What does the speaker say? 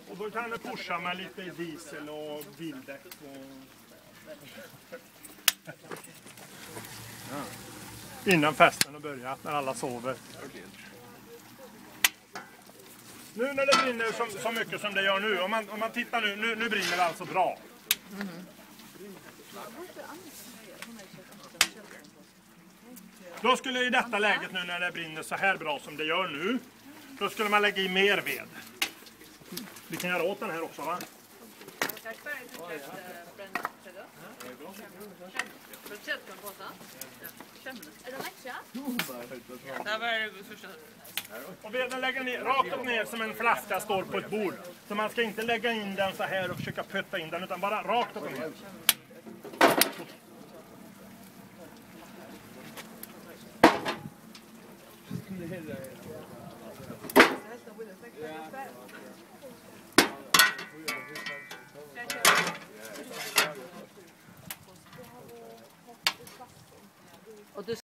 Och då kan du pusha med lite diesel och bildäck. Innan festen har börjat, när alla sover. Nu när det brinner så mycket som det gör nu, om man tittar nu brinner det alltså bra. Då skulle i detta läget nu när det brinner så här bra som det gör nu, då skulle man lägga i mer ved. Vi kan göra åt den här också, va? Och veden lägger ner, rakt upp ner som en flaska står på ett bord. Så man ska inte lägga in den så här och försöka putta in den, utan bara rakt upp och ner. Och du